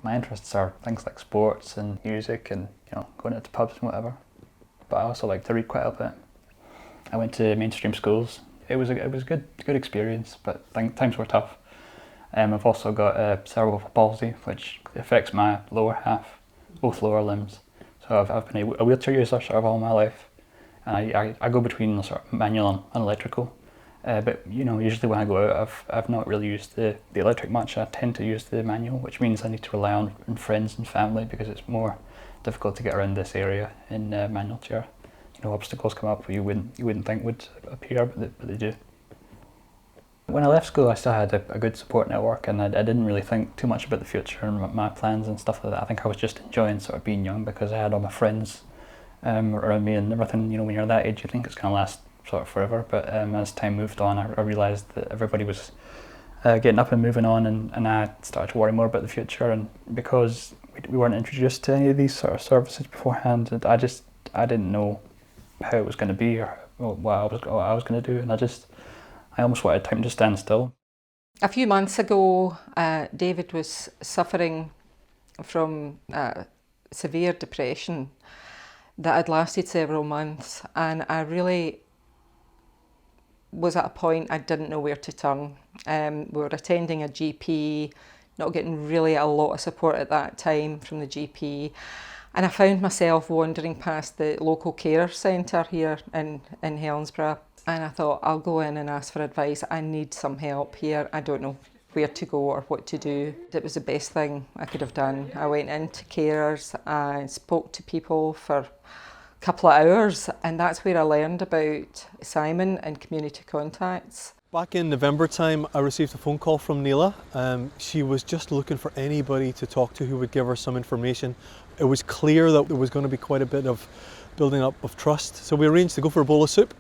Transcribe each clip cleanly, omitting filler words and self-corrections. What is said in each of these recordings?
My interests are things like sports and music and, going out to pubs and whatever. But I also like to read quite a bit. I went to mainstream schools. It was a good experience, but times were tough. I've also got cerebral palsy, which affects my lower half, both lower limbs. So I've been a wheelchair user sort of all my life, and I go between sort of manual and electrical. But usually when I go out, I've not really used the electric much. I tend to use the manual, which means I need to rely on friends and family because it's more difficult to get around this area in manual chair. Obstacles come up you wouldn't think would appear, but they do. When I left school, I still had a good support network, and I didn't really think too much about the future and my plans and stuff like that. I think I was just enjoying sort of being young because I had all my friends around me and everything. When you're that age, you think it's going to last sort of forever. But as time moved on, I realised that everybody was getting up and moving on, and I started to worry more about the future. And because we weren't introduced to any of these sort of services beforehand, I didn't know how it was going to be or what I was going to do, and I almost wanted time to stand still. A few months ago, David was suffering from severe depression that had lasted several months, and I really was at a point I didn't know where to turn. We were attending a GP, not getting really a lot of support at that time from the GP, and I found myself wandering past the local care centre here in Helensburgh, and I thought, I'll go in and ask for advice. I need some help here. I don't know where to go or what to do. It was the best thing I could have done. I went into carers and spoke to people for a couple of hours, and that's where I learned about Simon and community contacts. Back in November time, I received a phone call from Neila. She was just looking for anybody to talk to who would give her some information. It was clear that there was going to be quite a bit of building up of trust. So we arranged to go for a bowl of soup.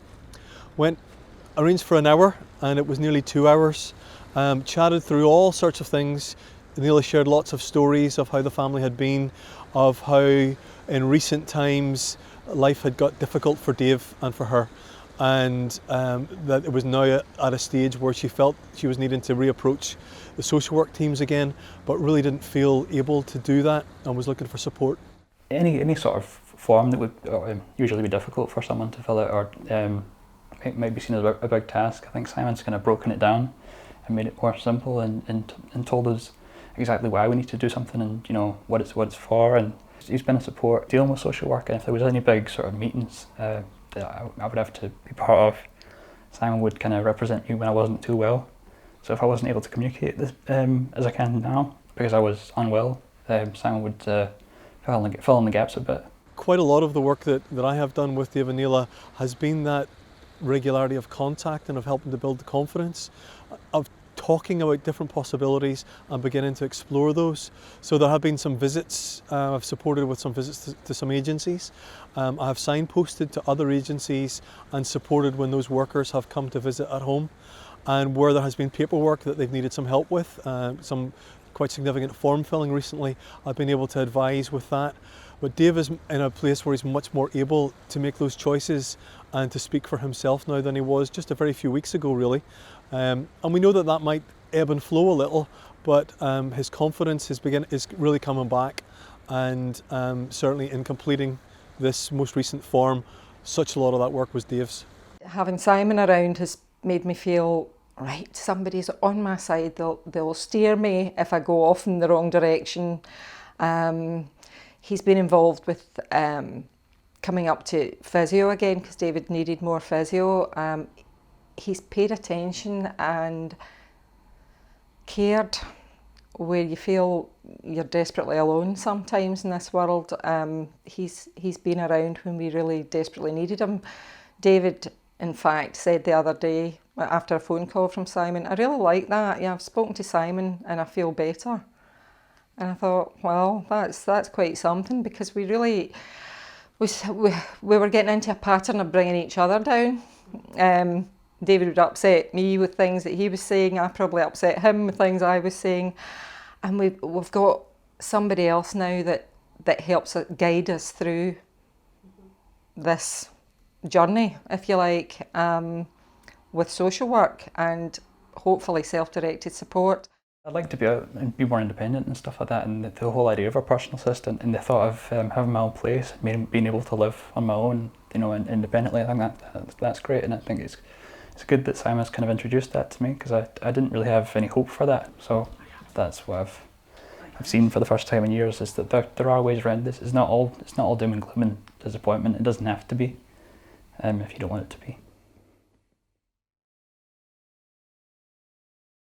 Arranged for an hour, and it was nearly 2 hours. Chatted through all sorts of things. Neila shared lots of stories of how the family had been, of how in recent times life had got difficult for Dave and for her, and that it was now at a stage where she felt she was needing to reapproach the social work teams again, but really didn't feel able to do that and was looking for support. Any sort of form that would usually be difficult for someone to fill out, or it might be seen as a big task. I think Simon's kind of broken it down and made it more simple and told us exactly why we need to do something and what it's for. And he's been a support dealing with social work, and if there was any big sort of meetings that I would have to be part of, Simon would kind of represent me when I wasn't too well. So if I wasn't able to communicate this, as I can now because I was unwell, Simon would fill in the gaps a bit. Quite a lot of the work that I have done with Dave and Neila has been that regularity of contact and of helping to build the confidence, of talking about different possibilities and beginning to explore those. So there have been some visits, I've supported with some visits to some agencies. I have signposted to other agencies and supported when those workers have come to visit at home, and where there has been paperwork that they've needed some help with, some quite significant form filling recently, I've been able to advise with that. But Dave is in a place where he's much more able to make those choices and to speak for himself now than he was just a very few weeks ago, really. And we know that might ebb and flow a little, but his confidence is really coming back, and certainly in completing this most recent form, such a lot of that work was Dave's. Having Simon around has made me feel, right, somebody's on my side. They'll steer me if I go off in the wrong direction. He's been involved with coming up to physio again because David needed more physio. He's paid attention and cared where you feel you're desperately alone sometimes in this world. He's been around when we really desperately needed him. David, in fact, said the other day after a phone call from Simon, I really like that. Yeah, I've spoken to Simon and I feel better. And I thought, well, that's quite something, because we really we were getting into a pattern of bringing each other down. David would upset me with things that he was saying. I probably upset him with things I was saying. And we've got somebody else now that helps guide us through this journey, if you like, with social work and hopefully self-directed support. I'd like to be out and be more independent and stuff like that, and the whole idea of a personal assistant and the thought of having my own place, being able to live on my own, you know, independently, I think that's great, and I think it's good that Simon's kind of introduced that to me, because I didn't really have any hope for that. So that's what I've seen for the first time in years, is that there are ways around this. It's not all doom and gloom and disappointment. It doesn't have to be, if you don't want it to be.